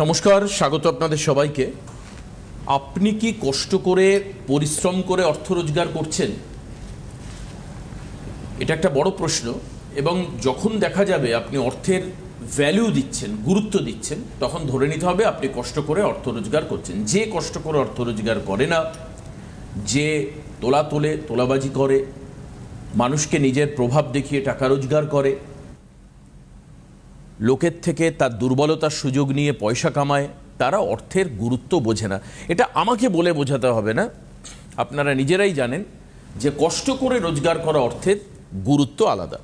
নমস্কার, স্বাগত আপনাদের সবাইকে। আপনি কি কষ্ট করে পরিশ্রম করে অর্থ রোজগার করছেন? এটা একটা বড় প্রশ্ন। এবং যখন দেখা যাবে আপনি অর্থের ভ্যালু দিচ্ছেন, গুরুত্ব দিচ্ছেন, তখন ধরে নিতে হবে আপনি কষ্ট করে অর্থ রোজগার করছেন। যে কষ্ট করে অর্থ রোজগার করে না, যে তোলাবাজি করে, মানুষকে নিজের প্রভাব দেখিয়ে টাকা রোজগার করে, লোকের থেকে তার দুর্বলতার সুযোগ নিয়ে পয়সা কামায়, তারা অর্থের গুরুত্ব বোঝে না। এটা আমাকে বলে বোঝাতে হবে না, আপনারা নিজেরাই জানেন যে কষ্ট করে রোজগার করা অর্থের গুরুত্ব আলাদা।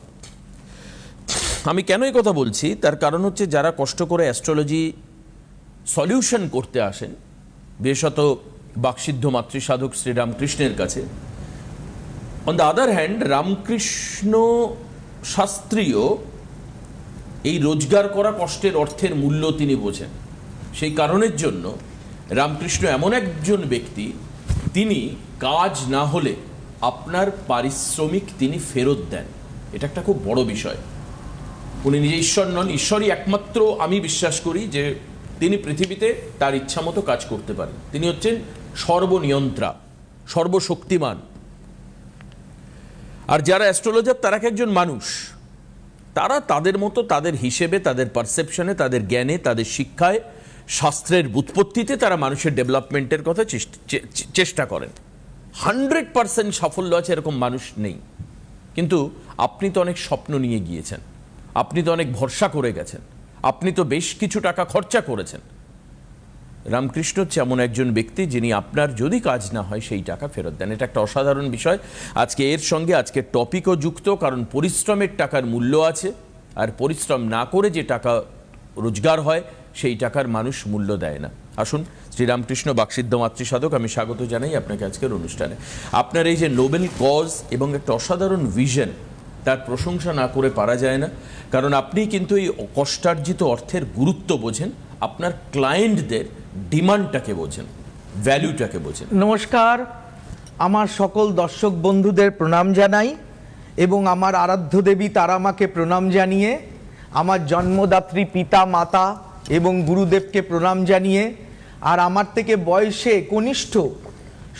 আমি কেন এই কথা বলছি, তার কারণ হচ্ছে যারা কষ্ট করে অ্যাস্ট্রোলজি সলিউশন করতে আসেন, বিশেষত বাকসিদ্ধ মাতৃসাধক শ্রীরামকৃষ্ণের কাছে, on the other hand Ramakrishna শাস্ত্রীয় এই রোজগার করা কষ্টের অর্থের মূল্য তিনি বোঝেন। সেই কারণের জন্য রামকৃষ্ণ এমন একজন ব্যক্তি, তিনি কাজ না হলে আপনার পারিশ্রমিক তিনি ফেরত দেন। এটা একটা খুব বড় বিষয়। উনি নিজে ঈশ্বর নন, ঈশ্বরই একমাত্র আমি বিশ্বাস করি যে তিনি পৃথিবীতে তার ইচ্ছা মতো কাজ করতে পারেন। তিনি হচ্ছেন সর্বনিয়ন্ত্রা, সর্বশক্তিমান। আর যারা অ্যাস্ট্রোলজার তারা একজন মানুষ, তারা তাদের মতো, তাদের হিসেবে, তাদের পারসেপশনে, তাদের জ্ঞানে, তাদের শিক্ষায়, শাস্ত্রের ব্যুৎপত্তিতে তারা মানুষের ডেভেলপমেন্টের কথা চেষ্টা করেন। 100% সাফল্য আছে এরকম মানুষ নেই। কিন্তু আপনি তো অনেক স্বপ্ন নিয়ে গিয়েছেন, আপনি তো অনেক ভরসা করে গেছেন, আপনি তো বেশ কিছু টাকা খরচা করেছেন। রামকৃষ্ণ হচ্ছে এমন একজন ব্যক্তি যিনি আপনার যদি কাজ না হয় সেই টাকা ফেরত দেন। এটা একটা অসাধারণ বিষয়। আজকে এর সঙ্গে আজকের টপিকও যুক্ত, কারণ পরিশ্রমের টাকার মূল্য আছে, আর পরিশ্রম না করে যে টাকা রোজগার হয় সেই টাকার মানুষ মূল্য দেয় না। আসুন, শ্রীরামকৃষ্ণ বাকসিদ্ধ মাতৃসাধক, আমি স্বাগত জানাই আপনাকে আজকের অনুষ্ঠানে। আপনার এই যে নোবেল কজ এবং একটা অসাধারণ ভিশন, তার প্রশংসা না করে পারা যায় না। কারণ আপনি কিন্তু এই কষ্টার্জিত অর্থের গুরুত্ব বোঝেন, আপনার ক্লায়েন্টদের ডিমান্ডটাকে বোঝেন, ভ্যালুটাকে বোঝেন। নমস্কার, আমার সকল দর্শক বন্ধুদের প্রণাম জানাই এবং আমার আরাধ্য দেবী তারামাকে প্রণাম জানিয়ে, আমার জন্মদাত্রী পিতা মাতা এবং গুরুদেবকে প্রণাম জানিয়ে, আর আমার থেকে বয়সে কনিষ্ঠ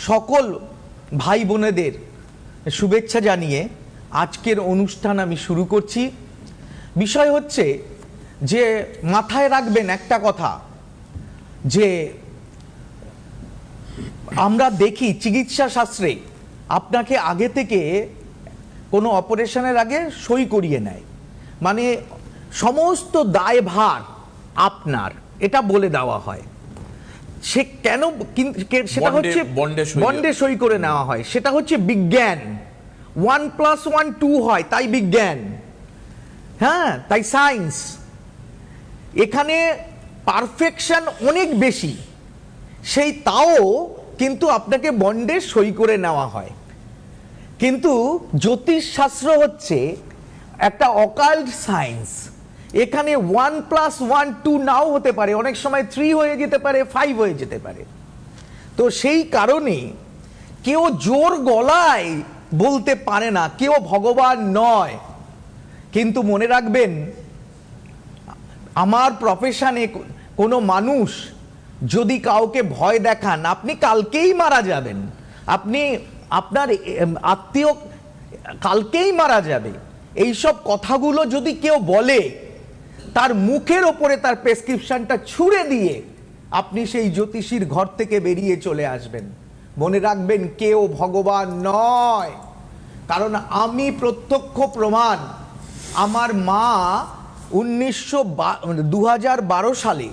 সকল ভাই বোনেদের শুভেচ্ছা জানিয়ে আজকের অনুষ্ঠান আমি শুরু করছি। বিষয় হচ্ছে যে মাথায় রাখবেন একটা কথা, যে আমরা দেখি চিকিৎসা শাস্ত্রে আপনাকে আগে থেকে কোনো অপারেশনের আগে সই করিয়ে নেয়, মানে সমস্ত দায়ভার আপনার, এটা বলে দেওয়া হয়। সে কেন, সেটা হচ্ছে বন্ডে সই করে নেওয়া হয়, সেটা হচ্ছে বিজ্ঞান। 1+1 2 হয়, তাই বিজ্ঞান, হ্যাঁ, তাই সায়েন্স। এখানে পারফেকশন অনেক বেশি, সেই তাও কিন্তু আপনাকে বন্ডে সই করে নেওয়া হয়। কিন্তু জ্যোতিষ শাস্ত্র হচ্ছে একটা অকাল্ট সায়েন্স। এখানে 1+1 2 নাও হতে পারে, অনেক সময় 3 হয়ে যেতে পারে, 5 হয়ে যেতে পারে। তো সেই কারণে কেউ জোর গলায় বলতে পারে না কেউ ভগবান নয়। কিন্তু মনে রাখবেন, আমার প্রফেশনে কোনো মানুষ যদি কাউকে ভয় দেখান, আপনি কালকেই মারা যাবেন, আপনার আত্মীয় কালকেই মারা যাবে, এইসব কথাগুলো যদি কেউ বলে, তার মুখের ওপরে তার প্রেসক্রিপশনটা ছুঁড়ে দিয়ে আপনি সেই জ্যোতিষীর ঘর থেকে বেরিয়ে চলে আসবেন। মনে রাখবেন, কেউ ভগবান নয়। কারণ আমি প্রত্যক্ষ প্রমাণ। আমার মা 2012 সালে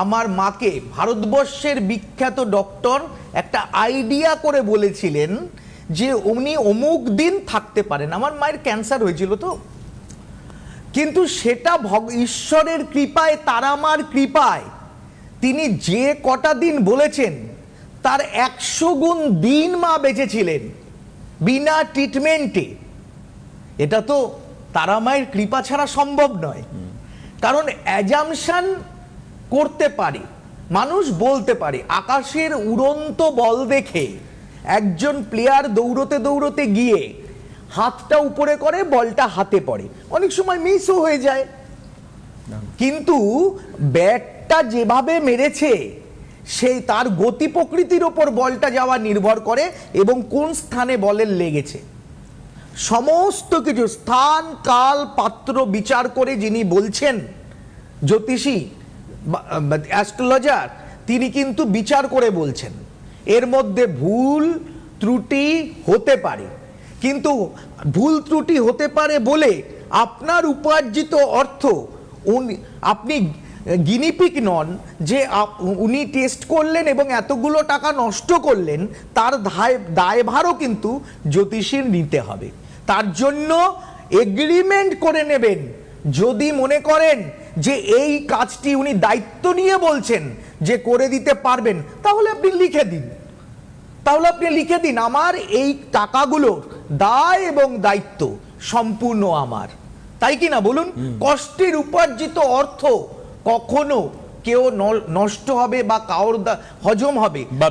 আমার মাকে ভারতবর্ষের বিখ্যাত ডক্টর একটা আইডিয়া করে বলেছিলেন যে উনি অমুক দিন থাকতে পারেন। আমার মায়ের ক্যান্সার হয়েছিল তো, কিন্তু সেটা ঈশ্বরের কৃপায়, তারামার কৃপায় তিনি যে কটা দিন বলেছেন তার 100 গুণ দিন মা বেঁচেছিলেন বিনা ট্রিটমেন্টে। এটা তো তারামায়ের কৃপা ছাড়া সম্ভব নয়। কারণ অ্যাজামশন করতে পারে মানুষ, বলতে পারে আকাশের উড়ন্ত বল দেখে একজন প্লেয়ার দৌড়তে দৌড়তে গিয়ে হাতটা উপরে করে, বলটা হাতে পড়ে, অনেক সময় মিসও হয়ে যায়। কিন্তু ব্যাটটা যেভাবে মেরেছে সেই তার গতি প্রকৃতির ওপর বলটা যাওয়া নির্ভর করে এবং কোন স্থানে বলের লেগেছে। সমস্ত কিছু স্থান কাল পাত্র বিচার করে যিনি বলছেন, জ্যোতিষী অ্যাস্ট্রোলজার, তিনি কিন্তু বিচার করে বলছেন। এর মধ্যে ভুল ত্রুটি হতে পারে, কিন্তু ভুল ত্রুটি হতে পারে বলে আপনার উপার্জিত অর্থ আপনি গিনিপিক নন যে উনি টেস্ট করলেন এবং এতগুলো টাকা নষ্ট করলেন, তার দায়ভারও কিন্তু জ্যোতিষীর নিতে হবে। তার জন্য এগ্রিমেন্ট করে নেবেন। যদি মনে করেন যে এই কাজটি উনি দায়িত্ব নিয়ে বলছেন যে করে দিতে পারবেন, তাহলে আপনি লিখে দিন আমার এই টাকাগুলোর দায় এবং দায়িত্ব সম্পূর্ণ আমার, তাই কি না বলুন? কষ্টের উপার্জিত অর্থ কখনো কেউ নষ্ট হবে বা কারোর হজম হবে বা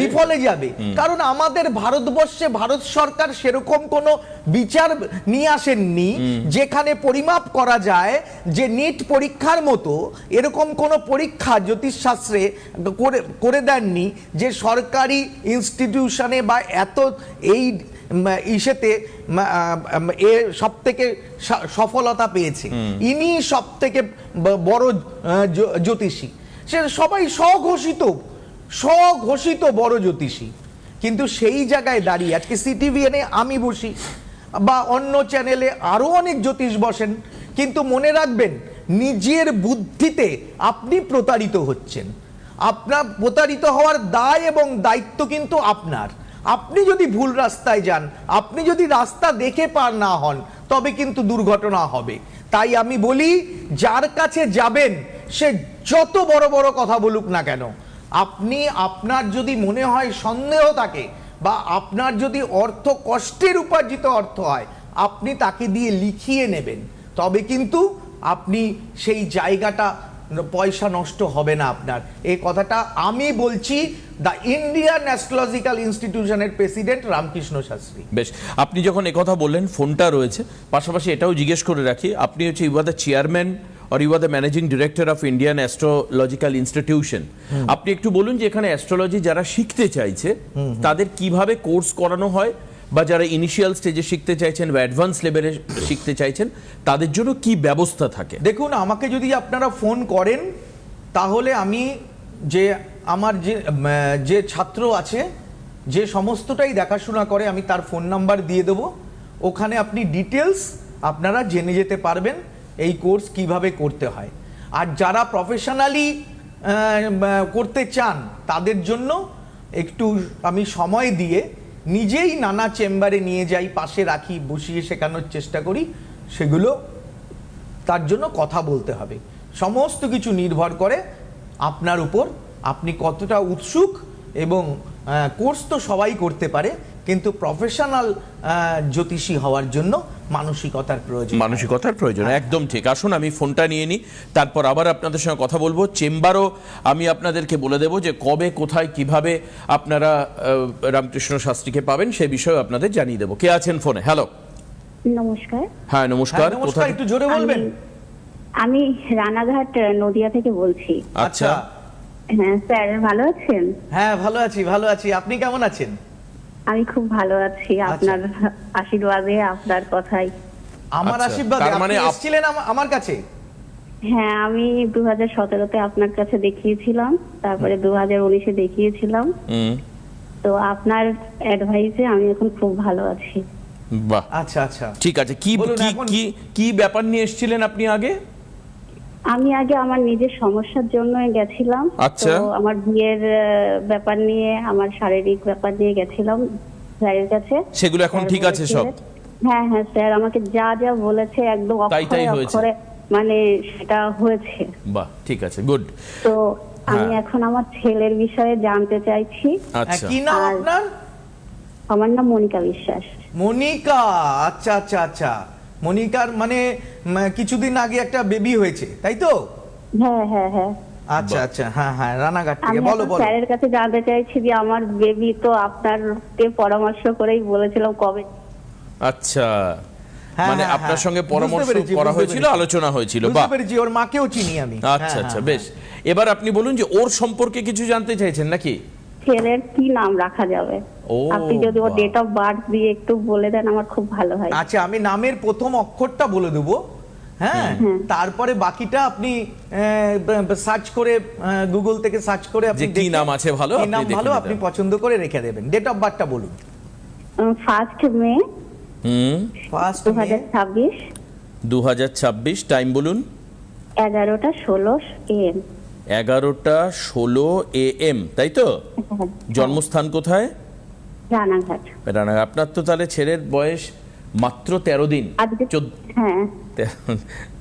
বিফলে যাবে। কারণ আমাদের ভারতবর্ষে ভারত সরকার সেরকম কোনো বিচার নিয়ে আসেননি যেখানে পরিমাপ করা যায় যে নিট পরীক্ষার মতো এরকম কোনো পরীক্ষা জ্যোতিষশাস্ত্রে করে দেননি যে সরকারি ইনস্টিটিউশনে বা এত এই ইসেতে সব থেকে সফলতা পেয়েছে। ইনি সব থেকে বড় জ্যোতিষী, সে সবাই স্বঘোষিত বড় জ্যোতিষী। কিন্তু সেই জায়গায় দাঁড়িয়ে আজকে সিটিভিএনে আমি বসি বা অন্য চ্যানেলে আরো অনেক জ্যোতিষ বসেন, কিন্তু মনে রাখবেন নিজের বুদ্ধিতে আপনি প্রতারিত হচ্ছেন। আপনার প্রতারিত হওয়ার দায় এবং দায়িত্ব কিন্তু আপনার। আপনি যদি ভুল রাস্তায় যান, আপনি যদি রাস্তা দেখে পার না হন, তবে কিন্তু দুর্ঘটনা হবে। তাই আমি বলি, যার কাছে যাবেন সে যত বড় বড় কথা বলুক না কেন, আপনার যদি মনে হয় সন্দেহ থাকে বা আপনার যদি অর্থ কষ্টের উপার্জিত অর্থ হয়, আপনি তাকে দিয়ে লিখিয়ে নেবেন, তবে কিন্তু আপনি সেই জায়গাটা পয়সা নষ্ট হবে না আপনার। এই কথাটা আমি বলছি দ্য ইন্ডিয়ান অ্যাস্ট্রোলজিক্যাল ইনস্টিটিউশনের প্রেসিডেন্ট রামকৃষ্ণ শাস্ত্রী। বেশ, আপনি যখন একথা বললেন, ফোনটা রয়েছে, পাশাপাশি এটাও জিজ্ঞেস করে রাখি, আপনি হচ্ছে you are the chairman or you are the managing director of Indian Astrological Institution. আপনি একটু বলুন যে এখানে অ্যাস্ট্রোলজি যারা শিখতে চাইছে তাদের কিভাবে কোর্স করানো হয়, বা যারা ইনিশিয়াল স্টেজে শিখতে চাইছেন বা অ্যাডভান্স লেভেলে শিখতে চাইছেন তাদের জন্য কি ব্যবস্থা থাকে? দেখুন, আমাকে যদি আপনারা ফোন করেন তাহলে আমি আমার যে ছাত্র আছে, যে সমস্তটাই দেখাশোনা করে, আমি তার ফোন নাম্বার দিয়ে দেবো। ওখানে আপনি ডিটেলস আপনারা জেনে যেতে পারবেন এই কোর্স কিভাবে করতে হয়। আর যারা প্রফেশনালি করতে চান তাদের জন্য একটু আমি সময় দিয়ে নিজেই নানা চেম্বারে নিয়ে যাই, পাশে রাখি, বসিয়ে শেখানোর চেষ্টা করি। সেগুলো তার জন্য কথা বলতে হবে। সমস্ত কিছু নির্ভর করে আপনার উপর, আপনি কতটা উৎসুক। এবং কোর্স তো সবাই করতে পারে, কিন্তু প্রফেশনাল জ্যোতিষী হওয়ার জন্য মানসিকতার প্রয়োজন। একদম ঠিক। আসুন আমি ফোনটা নিয়ে নিই, তারপর আবার আপনাদের সঙ্গে কথা বলবো। চেম্বারও আমি আপনাদেরকে বলে দেবো যে কবে, কোথায়, কিভাবে আপনারা রামকৃষ্ণ শাস্ত্রীকে পাবেন সে বিষয়ে আপনাদের জানিয়ে দেবো। কে আছেন ফোনে? হ্যালো, নমস্কার। হ্যাঁ নমস্কার। কোথায় একটু জোরে বলবেন? আমি রানাঘাট নদিয়া থেকে বলছি। আচ্ছা, হ্যাঁ স্যার, ভালো আছেন? হ্যাঁ ভালো আছি। আপনি কেমন আছেন? আমি খুব ভালো আছি, আপনার আশীর্বাদে, আপনার কথাই। আমার আশীর্বাদে আপনি এসেছিলেন আমার কাছে? হ্যাঁ, আমি 2017-তে আপনার কাছে দেখিয়েছিলাম, তারপরে 2019-এ দেখিয়েছিলাম। তো আপনার অ্যাডভাইসে আমি এখন খুব ভালো আছি। বাহ, আচ্ছা ঠিক আছে। কি ব্যাপার নিয়ে এসেছিলেন আপনি আগে? আমি আগে আমার নিজের সমস্যার জন্য গেছিলাম। আচ্ছা। তো আমার বিয়ের ব্যাপার নিয়ে, আমার শারীরিক ব্যাপার নিয়ে গেছিলাম স্যারের কাছে। সেগুলো এখন ঠিক আছে সব? হ্যাঁ স্যার আমাকে যা যা বলেছে একদম অক্ষরে অক্ষরে মানে সেটা হয়েছে। বাহ, ঠিক আছে, গুড। তো আমি এখন আমার ছেলের বিষয়ে জানতে চাইছি। আচ্ছা, কি নাম আপনার? আমার নাম মনিকা বিশ্বাস। মনিকা, আচ্ছা। মনিকার মানে কিছুদিন আগে একটা বেবি হয়েছে, তাই তো? হ্যাঁ। আচ্ছা, হ্যাঁ, রানাঘাট থেকে। আমি বলো। স্যারের কাছে জানতে চাইছি যে আমার বেবি তো আপনারকে পরামর্শ করেই বলেছিলাম কবে। আচ্ছা, মানে হ্যাঁ, আপনার হ্যাঁ। সঙ্গে বুঝতে পরামর্শ পেরেছি, করা বুঝতে হয়েছিল, পেরেছি। আলোচনা হয়েছিল। বুঝতে বাহ, পেরেছি, ওর মাকেও চিনি আমি। আচ্ছা হ্যাঁ, আচ্ছা, হ্যাঁ, বেশ। এবার আপনি বলুন যে ওর সম্পর্কে কিছু জানতে চাইছেন নাকি? ছেলের কি নাম রাখা যাবে? ও, আপনি যদি ওর বাহ। ডেট অফ বার্থ দিয়ে একটু বলে দেন আমার খুব ভালো হয়। আচ্ছা, আমি নামের প্রথম অক্ষরটা বলে দেবো, হ্যাঁ, তারপরে বাকিটা আপনি সার্চ করে, গুগল থেকে সার্চ করে আপনি যে কি দেখে- নাম আছে ভালো, কি আপনি নাম দেখে ভালো নিতে আপনি হবে। পছন্দ করে রেখে দেবেন। ডেট অফ বার্থটা বলুন। 1 মে হুম, 2026, 2026, টাইম বলুন। 11টা 16 AM। 11টা 16 AM, তাই তো? জন্মস্থান কোথায়? রানাঘাট। রানাঘাট। আপনার তো তাহলে ছেলের বয়স মাত্র 13 দিন। আজকে 14 হ্যাঁ,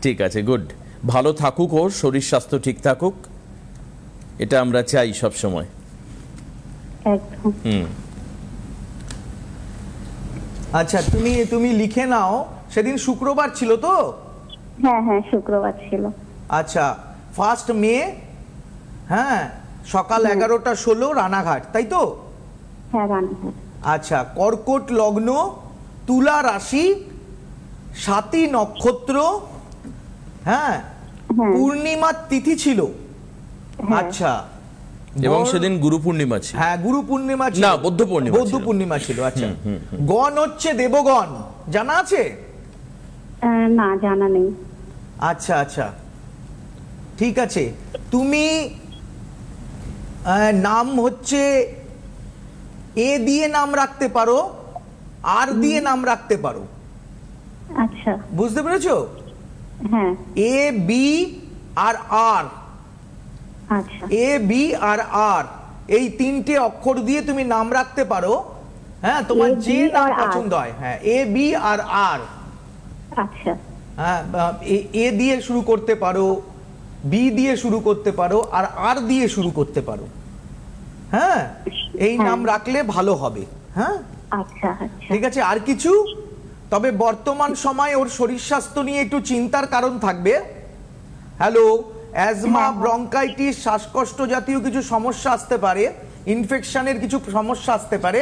ঠিক আছে, গুড। ভালো থাকুক, ওর শরীর স্বাস্থ্য ঠিক থাকুক, এটা আমরা চাই সব সময়। একদম। আচ্ছা, তুমি লিখে নাও। সেদিন শুক্রবার ছিল তো? হ্যাঁ হ্যাঁ, শুক্রবার ছিল। আচ্ছা, 1 মে, হ্যাঁ, সকাল 11টা 16 রানাঘাট, তাই তো? হ্যাঁ, রানাঘাট। আচ্ছা, কর্কট লগ্ন, তুলা রাশি, 7ই নক্ষত্র, হ্যাঁ, হ্যাঁ। পূর্ণিমার তিথি ছিল। হ্যাঁ। আচ্ছা, এবং বর- সেদিন গুরু পূর্ণিমা ছিল। হ্যাঁ, গুরু পূর্ণিমা ছিল। না, বৌদ্ধ পূর্ণিমা বৌদ্ধ ছিল। পূর্ণিমা ছিল। আচ্ছা, গণ হচ্ছে দেবগণ, জানা আছে? না, জানা নেই। আচ্ছা আচ্ছা, ঠিক আছে। তুমি নাম হচ্ছে এ দিয়ে নাম রাখতে পারো, আর দিয়ে নাম রাখতে পারো, আচ্ছা। বুঝতে পেরেছো? হ্যাঁ। এ বি আর আর, আচ্ছা। এ বি আর আর, এই 3টে অক্ষর দিয়ে তুমি নাম রাখতে পারো। হ্যাঁ, তোমার A, B যে নাম আর R। পছন্দ হয়। হ্যাঁ, এ বি আর আর, আচ্ছা। হ্যাঁ, এ দিয়ে শুরু করতে পারো, বি দিয়ে শুরু করতে পারো, আর আর দিয়ে শুরু করতে পারো। হ্যাঁ, এই হ্যাঁ। নাম রাখলে ভালো হবে। হ্যাঁ, আচ্ছা আচ্ছা। ঠিক আছে। আর কিছু? তবে বর্তমান সময়ে ওর শরীর স্বাস্থ্য নিয়ে একটু চিন্তার কারণ থাকবে। হ্যালো, অ্যাজমা, হ্যাঁ। ব্রঙ্কাইটিস, শ্বাসকষ্ট জাতীয় কিছু সমস্যা আসতে পারে, ইনফেকশনের কিছু সমস্যা আসতে পারে।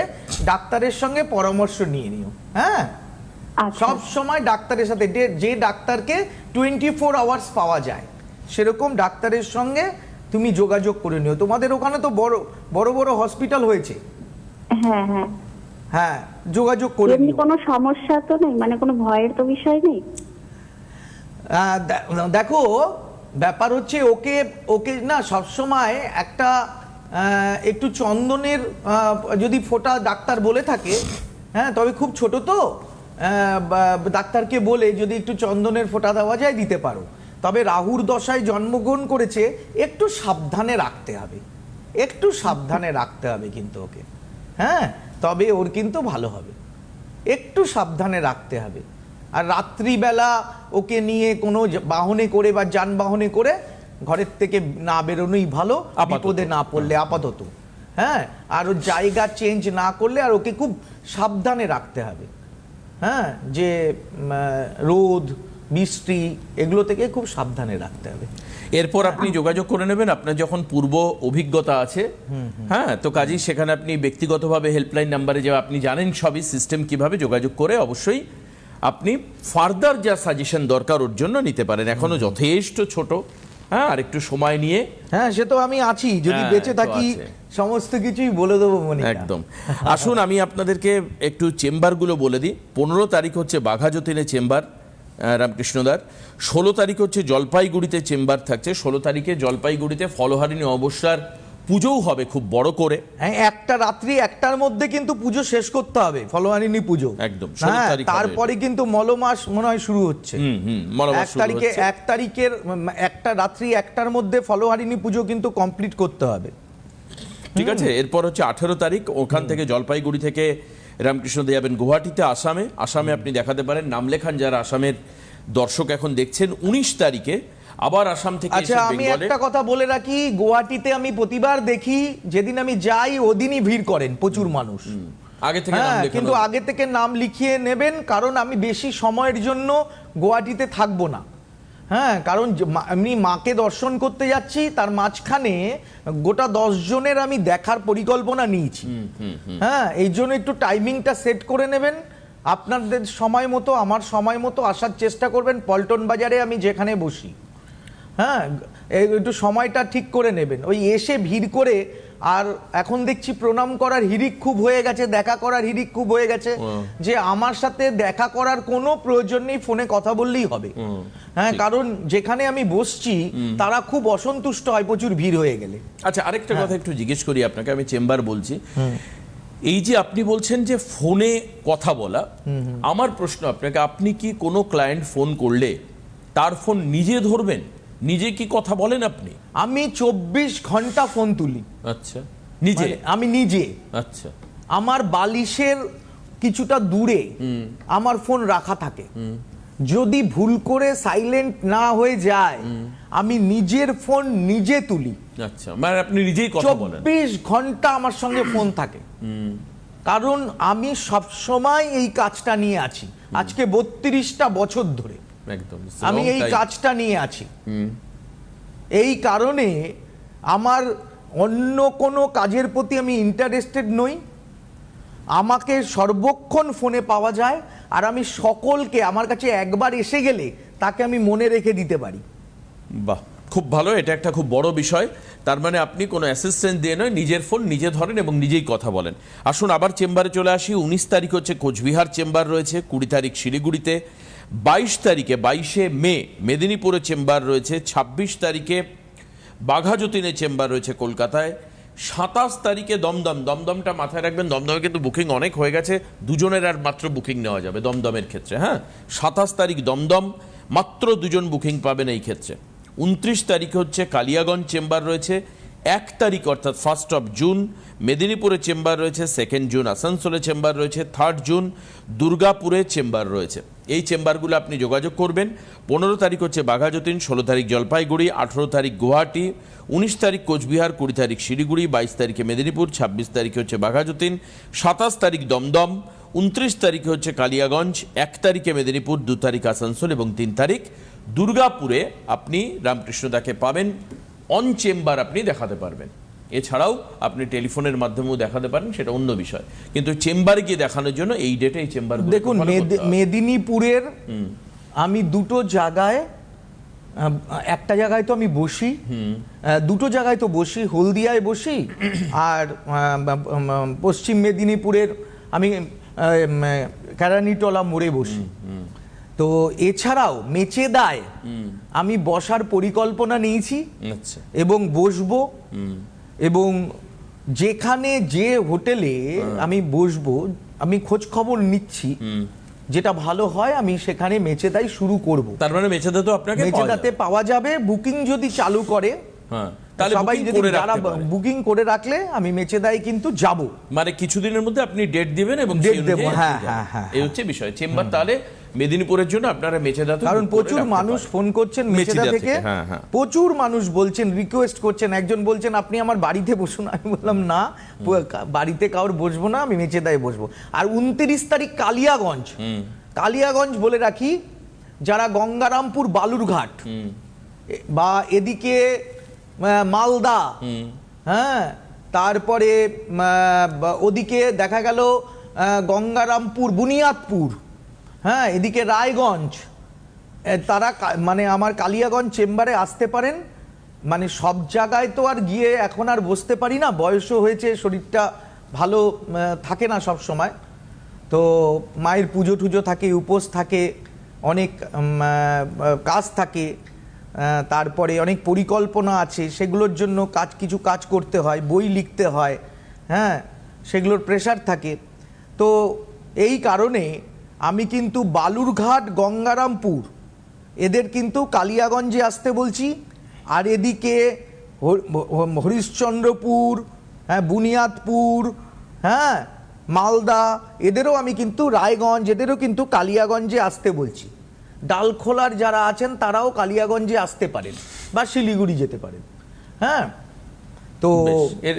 ডাক্তারের সঙ্গে পরামর্শ নিয়ে নিও। হ্যাঁ, আচ্ছা। সব সময় ডাক্তারের সাথে, যে ডাক্তারকে 24 আওয়ার্স পাওয়া যায় সেরকম ডাক্তারের সঙ্গে তুমি যোগাযোগ করে নিও। তোমাদের ওখানে তো বড় বড় বড় হসপিটাল হয়েছে। হ্যাঁ হ্যাঁ। হ্যাঁ, যোগাযোগ করে এমনি নিও। কোনো সমস্যা তো নেই, মানে কোনো ভয়ের তো বিষয় নেই? দেখো, ব্যাপার হচ্ছে ওকে ওকে না সবসময় একটা একটু চন্দনের যদি ফোঁটা ডাক্তার বলে থাকে, হ্যাঁ, তবে খুব ছোট তো, ডাক্তারকে বলে যদি একটু চন্দনের ফোঁটা দেওয়া যায় দিতে পারো। তবে রাহুর দশায় জন্মগ্রহণ করেছে, একটু সাবধানে রাখতে হবে, একটু সাবধানে রাখতে হবে কিন্তু ওকে। হ্যাঁ, তবে ওর কিন্তু ভালো হবে, একটু সাবধানে রাখতে হবে। আর রাত্রিবেলা ওকে নিয়ে কোনো বাহনে করে বা যানবাহনে করে ঘরের থেকে না বেরোনোই ভালো, আপাতত। বিপদে না পড়লে আপাতত। হ্যাঁ, আর ওর জায়গা চেঞ্জ না করলে, আর ওকে খুব সাবধানে রাখতে হবে। হ্যাঁ, যে রোদ বৃষ্টি এগুলো থেকে খুব সাবধানে রাখতে হবে। এরপর আপনি যোগাযোগ করে নেবেন, আপনার যখন পূর্ব অভিজ্ঞতা আছে। হ্যাঁ, তো কাজেই সেখানে আপনি ব্যক্তিগতভাবে হেল্পলাইন নাম্বারে যে আপনি জানেন সবই সিস্টেম কিভাবে যোগাযোগ করে অবশ্যই আপনি ফার্দার যা সাজেশন দরকার ওর জন্য নিতে পারেন। এখনো যথেষ্ট ছোট, হ্যাঁ, আর একটু সময় নিয়ে। হ্যাঁ, সে তো আমি আছি, যদি হ্যাঁ, বেঁচে তো থাকি আছে। সমস্ত কিছুই বলে দেবো মনিকা। একদম। আসুন আমি আপনাদেরকে একটু চেম্বারগুলো বলে দিই। 15 তারিখ হচ্ছে বাঘাযতীনে চেম্বার রামকৃষ্ণদার, 16 তারিখ হচ্ছে জলপাইগুড়িতে চেম্বার থাকছে, 16 তারিখে জলপাইগুড়িতে ফলহারিণী অবস্যার পুজোও হবে খুব বড় করে। হ্যাঁ, একটা রাত্রি 1টার মধ্যে কিন্তু পুজো শেষ করতে হবে, ফলহারিণী পুজো। একদম, 16 হ্যাঁ, তারিখ হবে তারপরে কিন্তু মলমাস মনে হয় শুরু হচ্ছে। মলমাস 1 শুরু তারিখে, হচ্ছে। 1 তারিখের একটা রাত্রি 1টার মধ্যে ফলহারিণী পুজো কিন্তু কমপ্লিট করতে হবে। ঠিক আছে। এরপর হচ্ছে 18 তারিখ, ওখান থেকে জলপাইগুড়ি থেকে রামকৃষ্ণ দে যাবেন গুয়াহাটিতে, আসামে আপনি দেখাতে পারেন, নাম লেখান যারা আসামের দর্শক এখন দেখছেন। 19 তারিখে আবার আসাম থেকে আচ্ছা, এসে আমি বেঙ্গলে। একটা কথা বলে রাখি, গুয়াহাটিতে আমি প্রতিবার দেখি যেদিন আমি যাই ওদিনই ভিড় করেন প্রচুর মানুষ। আগে থেকে নাম হ্যাঁ, লেখানো। কিন্তু আগে থেকে নাম লিখিয়ে নেবেন, কারণ আমি বেশি সময়ের জন্য গুয়াহাটিতে থাকবো না। হ্যাঁ, কারণ এমনি মাকে দর্শন করতে যাচ্ছি, তার মাঝখানে গোটা 10 জনের আমি দেখার পরিকল্পনা নিয়েছি। হ্যাঁ, এই জন্য একটু টাইমিংটা সেট করে নেবেন। আপনাদের সময় মতো আমার সময় মতো আসার চেষ্টা করবেন। পল্টন বাজারে আমি যেখানে বসি, হ্যাঁ, একটু সময়টা ঠিক করে নেবেন। ওই এসে ভিড় করে, আর এখন দেখছি প্রণাম করার হিড়িক খুব হয়ে গেছে, দেখা করার হিড়িক খুব হয়ে গেছে, যে আমার সাথে দেখা করার কোনো প্রয়োজন নেই, ফোনে কথা বললেই হবে। হ্যাঁ, কারণ যেখানে আমি বসছি তারা খুব অসন্তুষ্ট হয় প্রচুর ভিড় হয়ে গেলে। আচ্ছা, আরেকটা কথা একটু জিজ্ঞেস করি আপনাকে, আমি চেম্বার বলছি, এই যে আপনি বলছেন যে ফোনে কথা বলা, আমার প্রশ্ন আপনাকে, আপনি কি কোনো ক্লায়েন্ট ফোন করলে তার ফোন নিজে ধরবেন, নিজে কি কথা বলেন আপনি? আমি 24 ঘন্টা ফোন তুলি। আচ্ছা, নিজে? আমি নিজে। আচ্ছা, আমার বালিশের কিছুটা দূরে আমার ফোন রাখা থাকে, যদি ভুল করে সাইলেন্ট না হয়ে যায় আমি নিজের ফোন নিজে তুলি। আচ্ছা, মানে আপনি নিজেই কথা বলেন? 24 ঘন্টা আমার সঙ্গে ফোন থাকে, কারণ আমি সব সময় এই কাজটা নিয়ে আছি। আজকে 32টা বছর ধরে একদম আমি এই কাজটা নিয়ে আছি। এই কারণে আমার অন্য কোনো কাজের প্রতি আমি ইন্টারেস্টেড নই। আমাকে সর্বক্ষণ ফোনে পাওয়া যায়, আর আমি সকলকে, আমার কাছে একবার এসে গেলে তাকে আমি মনে রেখে দিতে পারি। বাহ, খুব ভালো, এটা একটা খুব বড় বিষয়। তার মানে আপনি কোনো অ্যাসিস্ট্যান্ট দিয়ে নয়, নিজের ফোন নিজে ধরেন এবং নিজেই কথা বলেন। আসুন আবার চেম্বারে চলে আসি। 19 তারিখ হচ্ছে কোচবিহার চেম্বার রয়েছে, 20 তারিখ শিলিগুড়িতে, 22 তারিখে 22শে মে মেদিনীপুরে চেম্বার রয়েছে, 26 তারিখে বাঘাযতীনে চেম্বার রয়েছে কলকাতায়, 27 তারিখে দমদমটা মাথায় রাখবেন, দমদমে কিন্তু বুকিং অনেক হয়ে গেছে, দুজনের আর মাত্র বুকিং নেওয়া যাবে দমদমের ক্ষেত্রে। হ্যাঁ, 27 তারিখ দমদম, মাত্র 2জন বুকিং পাবেন এই ক্ষেত্রে। 29 তারিখে হচ্ছে কালিয়াগঞ্জ চেম্বার রয়েছে, 1 তারিখ অর্থাৎ 1 জুন মেদিনীপুরে চেম্বার রয়েছে, 2 জুন আসানসোলে চেম্বার রয়েছে, 3 জুন দুর্গাপুরে চেম্বার রয়েছে। এই চেম্বারগুলো আপনি যোগাযোগ করবেন। 15 তারিখ হচ্ছে বাঘাযতীন, 16 তারিখ জলপাইগুড়ি, 18 তারিখ গুয়াহাটি, 19 তারিখ কোচবিহার, 20 তারিখ শিলিগুড়ি, 22 তারিখে মেদিনীপুর, 26 তারিখে হচ্ছে বাঘাযতীন, 27 তারিখ দমদম, 29 তারিখে হচ্ছে কালিয়াগঞ্জ, 1 তারিখে মেদিনীপুর, 2 তারিখ আসানসোল এবং 3 তারিখ দুর্গাপুরে আপনি রামকৃষ্ণদাকে পাবেন। অন চেম্বার আপনি দেখাতে পারবেন, এছাড়াও আপনি টেলিফোনের মাধ্যমেও দেখাতে পারেন, সেটা অন্য বিষয়, কিন্তু চেম্বারে গিয়ে দেখানোর জন্য এই ডেটে এই চেম্বার। দেখুন, মেদিনীপুরের আমি দুটো জায়গায়, একটা জায়গায় তো আমি বসি, দুটো জায়গায় তো বসি, হলদিয়ায় বসি, আর পশ্চিম মেদিনীপুরের আমি কেরানিটলা মোড়ে বসি। তো এছাড়াও মেচেদায় আমি বসার পরিকল্পনা নিয়েছি এবং বসবো, এবং যেখানে যে হোটেলে আমি বসবো আমি খোঁজ খবর নিচ্ছি, যেটা ভালো হয় আমি সেখানে মেচেদাই শুরু করব। তার মানে মেচেদা তো আপনাকে মেচেদাতে পাওয়া যাবে, বুকিং যদি চালু করে, সবাই যদি যারা বুকিং করে রাখলে আমি মেচেদাই কিন্তু যাব। মানে কিছুদিনের মধ্যে আপনি ডেট দিবেন এবং ডেট দেব। হ্যাঁ হ্যাঁ হ্যাঁ, এই হচ্ছে বিষয়। চেম্বার তাহলে মেদিনীপুরের জন্য আপনারা মেচেদা, কারণ প্রচুর মানুষ ফোন করছেন মেচেদা থেকে, প্রচুর মানুষ বলছেন, রিকোয়েস্ট করছেন। একজন বলছেন আপনি আমার বাড়িতে বসুন, আমি বললাম না, বাড়িতে কাউর বসবো না, আমি মেচেদায় বসবো। আর 29 তারিখ কালিয়াগঞ্জ বলে রাখি, যারা গঙ্গারামপুর বালুরঘাট বা এদিকে মালদা, হ্যাঁ, তারপরে ওদিকে দেখা গেল গঙ্গারামপুর, বুনিয়াদপুর, হ্যাঁ, এদিকে রায়গঞ্জ, তারা মানে আমার কালিয়াগঞ্জ চেম্বারে আসতে পারেন। মানে সব জায়গায় তো আর গিয়ে এখন আর বসতে পারি না, বয়সও হয়েছে, শরীরটা ভালো থাকে না সব সময়। তো মায়ের পুজো টুজো থাকে, উপোস থাকে, অনেক কাজ থাকে, তারপরে অনেক পরিকল্পনা আছে, সেগুলোর জন্য কিছু কাজ করতে হয়, বই লিখতে হয়, হ্যাঁ, সেগুলোর প্রেশার থাকে। তো এই কারণে আমি কিন্তু বালুরঘাট, গঙ্গারামপুর এদের কিন্তু কালিয়াগঞ্জে আসতে বলছি, আর এদিকে হরিশ্চন্দ্রপুর, হ্যাঁ, বুনিয়াদপুর, হ্যাঁ, মালদা, এদেরও আমি কিন্তু, রায়গঞ্জ, এদেরও কিন্তু কালিয়াগঞ্জে আসতে বলছি। ডালখোলার যারা আছেন তারাও কালিয়াগঞ্জে আসতে পারেন বা শিলিগুড়ি যেতে পারেন। হ্যাঁ, তো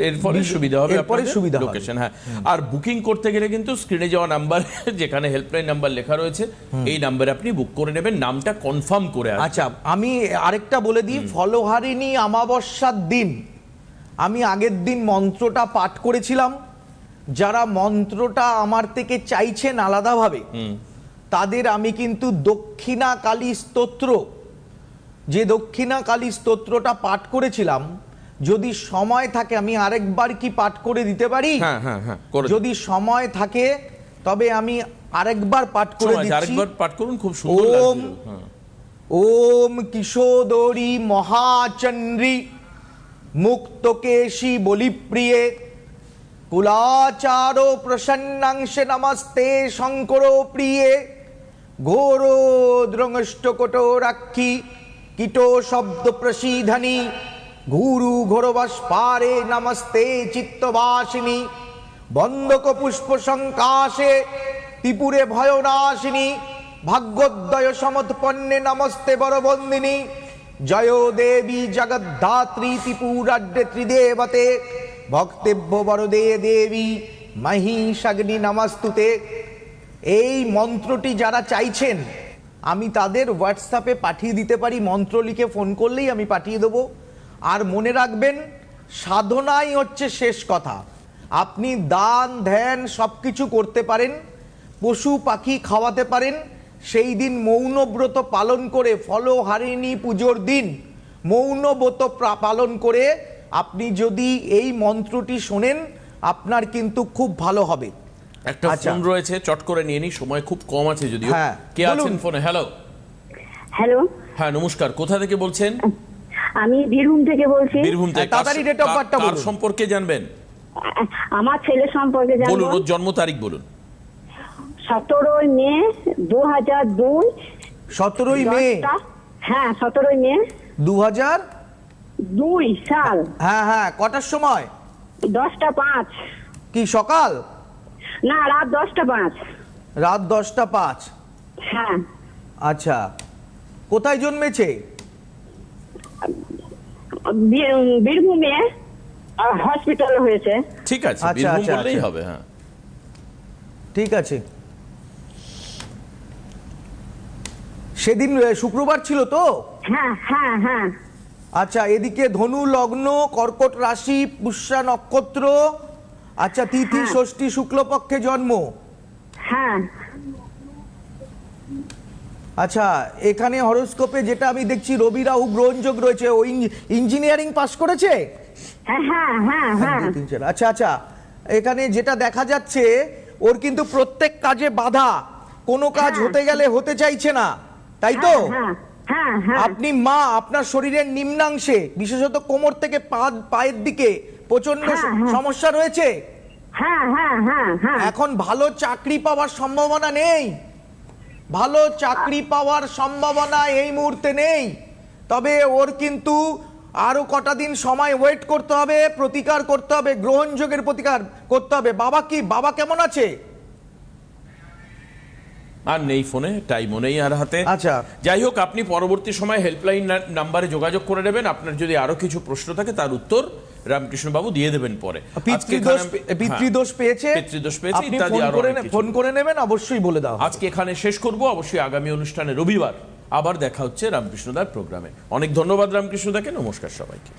এরপরে সুবিধা হবে, এরপরে সুবিধা লোকেশন। হ্যাঁ, আর বুকিং করতে গেলে কিন্তু স্ক্রিনে যাওয়া নাম্বার, যেখানে হেল্পলাইন নাম্বার লেখা রয়েছে, এই নাম্বারে আপনি বুক করে নেবেন, নামটা কনফার্ম করে। আচ্ছা, আমি আরেকটা বলে দিই, ফলহারিণী অমাবস্যার দিন আমি আগের দিন মন্ত্রটা পাঠ করেছিলাম, যারা মন্ত্রটা আমার থেকে চাইছেন আলাদাভাবে, তাদের আমি কিন্তু দক্ষিণা কালী স্তোত্র, যে দক্ষিণা কালী স্তোত্রটা পাঠ করেছিলাম, যদি সময় থাকে আমি আরেকবার কি পাঠ করে দিতে পারি? হ্যাঁ হ্যাঁ হ্যাঁ, করে দিন। যদি সময় থাকে তবে আমি আরেকবার পাঠ করে সময় আছে, দিচ্ছি। আরেকবার পাঠ করুন, খুব সুন্দর ওম লাগছিল। হ্যাঁ। ওম কিশোদরী মহাচন্দ্রী মুক্তকেশী বলিপ্রিয়ে কুলাচারো প্রসন্নাংশে নমস্তে শঙ্কর প্রিয়ে ঘোর দ্রংষ্টকটোরাক্ষী কীটো শব্দ প্রসীধনী গুরু ঘোরবস্পারে নমস্তে চিত্তবাসিনী বন্দক পুষ্প সংকাশে ত্রিপুরে ভয়নাশিনী ভাগ্যোদয় সমৎপন্নে নমস্তে বরবন্দিনী জয় দেবী জগদ্ধাত্রী ত্রিপুরাড্ডে ত্রিদেবতে ভক্তেভ্য বরদে দেবী মহিষাগ্নি নমস্তুতে। এই মন্ত্রটি যারা চাইছেন আমি তাদের হোয়াটসঅ্যাপে পাঠিয়ে দিতে পারি, মন্ত্র লিখে ফোন করলেই আমি পাঠিয়ে দেবো। আর মনে রাখবেন, সাধনাই হচ্ছে শেষ কথা। আপনি দান ধ্যান সব কিছু করতে পারেন, পশু পাখি খাওয়াতে পারেন। সেই দিন মৌনব্রত পালন করে, ফলহারিণী পুজোর দিন মৌনব্রত পালন করে আপনি যদি এই মন্ত্রটি শোনেন, আপনার কিন্তু খুব ভালো হবে। একটা আচ্ছা। ফোন রয়েছে, চট করে নিয়ে নি, সময় খুব কম আছে যদিও। হ্যাঁ, কে বলুন। আছেন ফোনে? হ্যালো। হ্যালো, হ্যাঁ নমস্কার, কোথা থেকে বলছেন? আমি বীরভূম থেকে বলছি। বীরভূম থেকে। তাড়াতাড়ি date of birth টা কার বলুন। সম্পর্কে জানবেন? আমার ছেলে সম্পর্কে বলুন, জানবো। ওর জন্ম তারিখ বলুন। 17 মে 2002। 17ই মে। হ্যাঁ, 17 মে 2002 সাল। হ্যাঁ হ্যাঁ, কটার সময়? 10:05। কি সকাল? না, রাত 10:05। রাত 10:05। হ্যাঁ। আচ্ছা, কোথায় জন্মেছে? বীরভূমে হসপিটাল হয়েছে। ঠিক আছে, আচ্ছা, বীরভূম আচ্ছা, বললেই আচ্ছা। হবে। হ্যাঁ, ঠিক আছে। সেদিন শুক্রবার ছিল তো? হ্যাঁ হ্যাঁ হ্যাঁ। আচ্ছা, এদিকে ধনু লগ্ন, কর্কট রাশি, পুষ্যা নক্ষত্র। আচ্ছা, তিথি হ্যাঁ। ষষ্ঠী শুক্লপক্ষে জন্ম। হ্যাঁ। আচ্ছা, এখানে হরোস্কোপে যেটা আমি দেখছি, রবি রাহু গ্রহণযোগ রয়েছে। ও ইঞ্জিনিয়ারিং পাস করেছে? হ্যাঁ হ্যাঁ হ্যাঁ হ্যাঁ। 1 2 3 4। আচ্ছা আচ্ছা, এখানে যেটা দেখা যাচ্ছে, ওর কিন্তু প্রত্যেক কাজে বাধা, কোনো কাজ হ্যাঁ। হতে গেলে হতে চাইছে না, তাই তো? হ্যাঁ হ্যাঁ হ্যাঁ। আপনি মা, আপনার শরীরের নিম্নাংশে বিশেষত কোমর থেকে পায়ের দিকে প্রচন্ড হ্যাঁ, হ্যাঁ। সমস্যা রয়েছে। হ্যাঁ হ্যাঁ হ্যাঁ হ্যাঁ। এখন ভালো চাকরি পাওয়ার সম্ভাবনা নেই, ভালো চাকরি পাওয়ার সম্ভাবনা এই মুহূর্তে নেই। তবে ওর কিন্তু আরো কটা দিন সময় ওয়েট করতে হবে, প্রতিকার করতে হবে, গ্রহণযোগের প্রতিকার করতে হবে। বাবা কেমন আছে? আর নেই ফোনে, টাইমও নেই আর হাতে। আচ্ছা। যাই হোক, আপনি পরবর্তী সময় হেল্পলাইন নাম্বারে যোগাযোগ করে নেবেন। আপনার যদি আরো কিছু প্রশ্ন থাকে তার উত্তর রামকৃষ্ণ বাবু দিয়ে দেবেন পরে। পিতৃদোষ পেয়েছে, পিতৃদোষ পেয়েছে আপনি ইত্যাদি আরো অনেক কিছু। ফোন করে নেবেন, অবশ্যই বলে দাও। আজকে এখানে শেষ করব। অবশ্যই আগামী অনুষ্ঠানে রবিবার আবার দেখা হচ্ছে রামকৃষ্ণদার প্রোগ্রামে। অনেক ধন্যবাদ রামকৃষ্ণদাকে। নমস্কার সবাইকে।